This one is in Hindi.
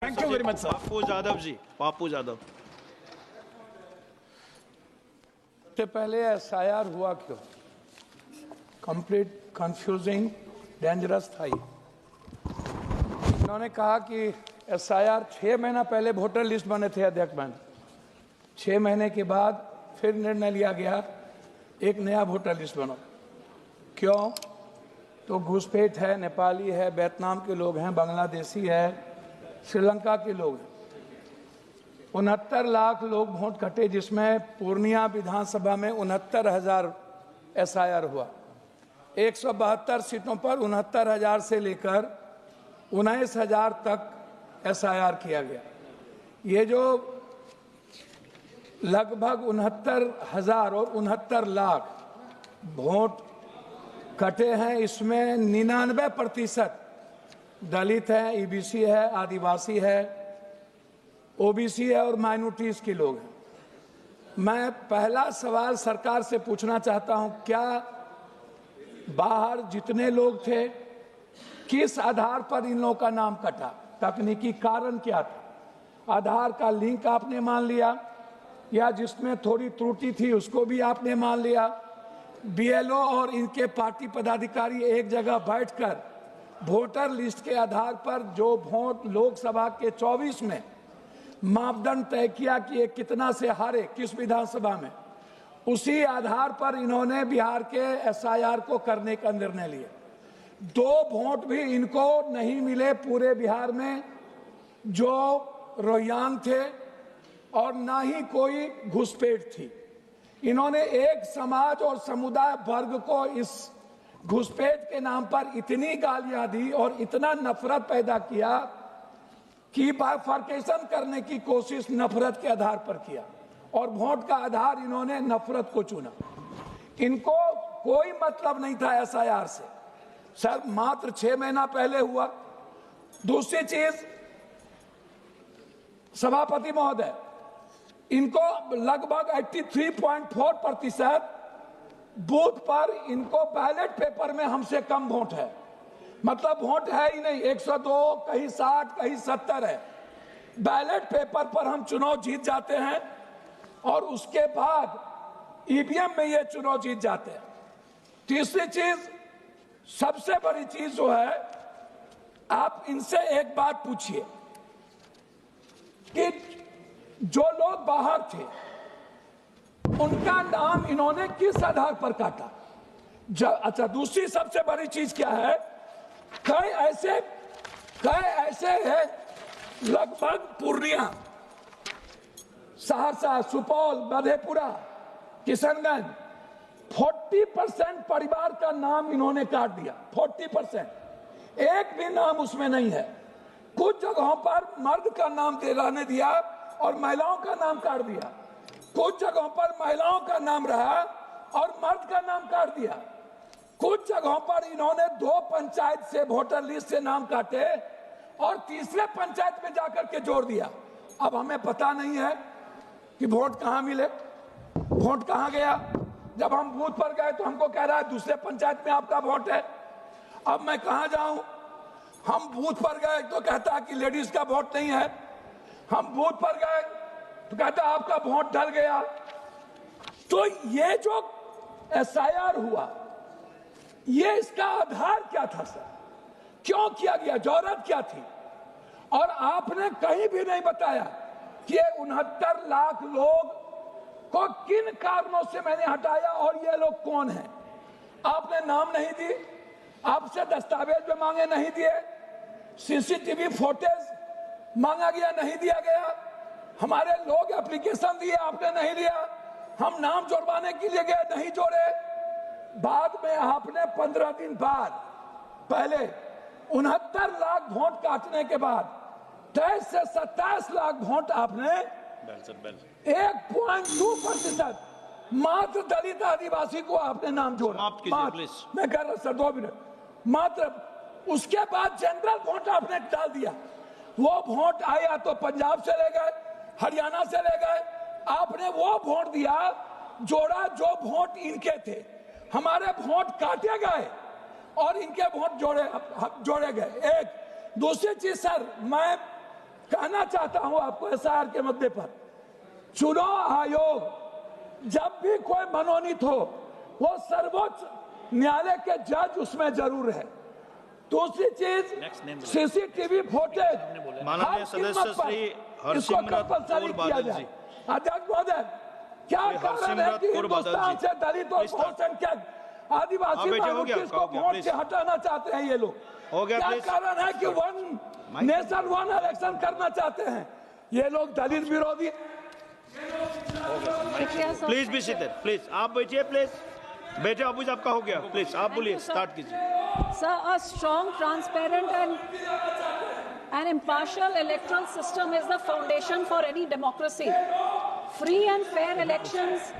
Thank you very much sir. Bapu Yadav ji, Bapu Yadav. सबसे पहले एसआईआर हुआ क्यों? कंप्लीट कंफ्यूजिंग डेंजरस था ये। इन्होंने कहा कि एसआईआर 6 महीना पहले वोटर लिस्ट बने थे अध्यक्ष बहन, 6 महीने के बाद फिर निर्णय लिया गया एक नया वोटर लिस्ट बनो। क्यों? तो घुसपैठ है, नेपाली है, वियतनाम के लोग हैं, बांग्लादेशी है, श्रीलंका के लोग हैं। 69 लाख लोग वोट कटे, जिसमें पूर्णिया विधानसभा में 69,000 एसआईआर हुआ। 172 सीटों पर 69,000 से लेकर 19,000 तक एसआईआर किया गया। ये जो लगभग 69,000 और 69 लाख वोट कटे हैं, इसमें 99% दलित है, ईबीसी है, आदिवासी है, ओबीसी है और माइनॉरिटीज के लोग हैं। मैं पहला सवाल सरकार से पूछना चाहता हूं, क्या बाहर जितने लोग थे किस आधार पर इन लोगों का नाम कटा? तकनीकी कारण क्या था? आधार का लिंक आपने मान लिया या जिसमें थोड़ी त्रुटि थी उसको भी आपने मान लिया? बीएलओ और इनके पार्टी पदाधिकारी एक जगह बैठकर वोटर लिस्ट के आधार पर जो वोट लोकसभा के 24 में मापदंड तय किया कि ये कितना से हारे किस विधानसभा में, उसी आधार पर इन्होंने बिहार के एसआईआर को करने का निर्णय लिया। 2 वोट भी इनको नहीं मिले पूरे बिहार में जो रोहिंग्या थे, और ना ही कोई घुसपैठ थी। इन्होंने एक समाज और समुदाय वर्ग को इस घुसपैठ के नाम पर इतनी गालियां दी और इतना नफरत पैदा किया कि बाइफर्केशन करने की कोशिश नफरत के आधार पर किया, और वोट का आधार इन्होंने नफरत को चुना। इनको कोई मतलब नहीं था एसआईआर से। सर, मात्र 6 महीना पहले हुआ। दूसरी चीज, सभापति महोदय, इनको लगभग 83.4% बूथ पर इनको बैलेट पेपर में हमसे कम वोट है। मतलब वोट है ही नहीं, 102, कहीं 60, कहीं 70 है। बैलेट पेपर पर हम चुनाव जीत जाते हैं और उसके बाद ईवीएम में ये चुनाव जीत जाते हैं। तीसरी चीज, सबसे बड़ी चीज जो है, आप इनसे एक बात पूछिए कि जो लोग बाहर थे उनका नाम इन्होंने किस आधार पर काटा? अच्छा, दूसरी सबसे बड़ी चीज क्या है, कई ऐसे हैं, लगभग पूर्णिया, सहरसा, सुपौल, मधेपुरा, किशनगंज, 40% परिवार का नाम इन्होंने काट दिया। 40%, एक भी नाम उसमें नहीं है। कुछ जगहों पर मर्द का नाम रहने दिया और महिलाओं का नाम काट दिया। कुछ जगहों पर महिलाओं का नाम रहा और मर्द का नाम काट दिया। कुछ जगहों पर इन्होंने 2 पंचायत से वोटर लिस्ट से नाम काटे और तीसरे पंचायत में जाकर के जोड़ दिया। अब हमें पता नहीं है कि वोट कहां मिले, वोट कहां गया। जब हम बूथ पर गए तो हमको कह रहा है दूसरे पंचायत में आपका वोट है। अब मैं कहां जाऊं? हम बूथ पर गए तो कहता है कि लेडीज का वोट नहीं है। हम बूथ पर गए तो कहता आपका वोट डल गया। तो ये जो एसआईआर हुआ, ये इसका आधार क्या था सर? क्यों किया गया? जरूरत क्या थी? और आपने कहीं भी नहीं बताया कि ये 69 लाख लोग को किन कारणों से मैंने हटाया और ये लोग कौन हैं। आपने नाम नहीं दी, आपसे दस्तावेज में मांगे नहीं दिए, सीसीटीवी फुटेज मांगा गया नहीं दिया गया, हमारे लोग एप्लीकेशन दिए आपने नहीं लिया, हम नाम जोड़वाने के लिए गए नहीं जोड़े। बाद में आपने 15 दिन बाद, पहले 69 लाख वोट काटने के बाद 23 से 27 लाख वोट आपने 1.2% मात्र दलित आदिवासी को आपने नाम जोड़ा। मैं कह रहा सर 2 मिनट मात्र। उसके बाद जनरल वोट आपने डाल दिया। वो वोट आया तो पंजाब से ले गए, हरियाणा से ले गए। आपने वो वोट दिया जोड़ा जो वोट इनके थे। हमारे वोट काटे गए और इनके वोट जोड़े गए। एक दूसरी चीज सर, मैं चाहता हूं आपको एसआईआर के मुद्दे पर, चुनाव आयोग जब भी कोई मनोनीत हो वो सर्वोच्च न्यायालय के जज उसमें जरूर है। दूसरी चीज सीसीटीवी फुटेज माननीय सदस्य श्री हरसिमरत कौर बादल जी। अध्यक्ष महोदय, क्या कारण है कि हिंदुस्तान से दलित और बहुसंख्यक आदिवासी माइनॉरिटीज को वोट से हटाना चाहते हैं ये लोग? हो गया, क्या कारण है कि वन नेशन वन इलेक्शन करना चाहते हैं ये लोग? दलित विरोधी। प्लीज बी सीटेड, प्लीज आप बैठिए, प्लीज बैठे। अबू आपका हो गया, प्लीज आप बोलिए, स्टार्ट कीजिए। Sir, a strong, transparent and impartial electoral system is the foundation for any democracy. Free and fair elections